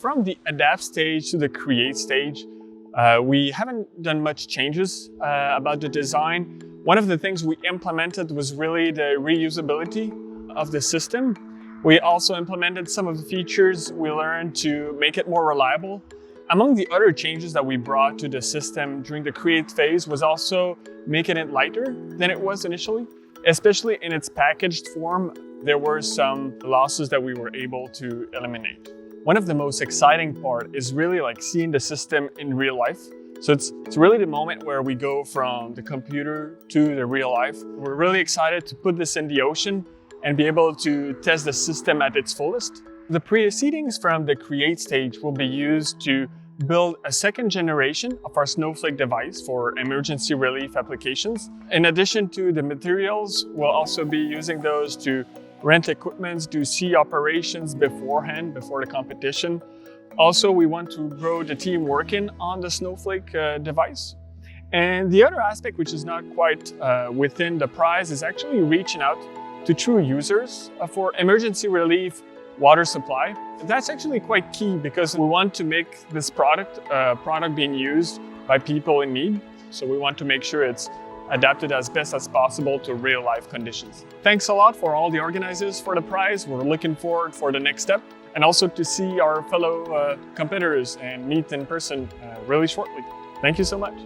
from the adapt stage to the create stage, we haven't done much changes about the design. One of the things we implemented was really the reusability of the system. We also implemented some of the features we learned to make it more reliable. Among the other changes that we brought to the system during the create phase was also making it lighter than it was initially, especially in its packaged form. There were some losses that we were able to eliminate. One of the most exciting part is really like seeing the system in real life. So it's really the moment where we go from the computer to the real life. We're really excited to put this in the ocean and be able to test the system at its fullest. The proceedings from the create stage will be used to build a second generation of our Snowflake device for emergency relief applications. In addition to the materials, we'll also be using those to rent equipment, do sea operations beforehand, before the competition. Also, we want to grow the team working on the Snowflake device. And the other aspect, which is not quite within the prize, is actually reaching out to true users for emergency relief water supply. That's actually quite key because we want to make this product a product being used by people in need. So we want to make sure it's adapted as best as possible to real life conditions. Thanks a lot for all the organizers for the prize. We're looking forward for the next step and also to see our fellow competitors and meet in person really shortly. Thank you so much.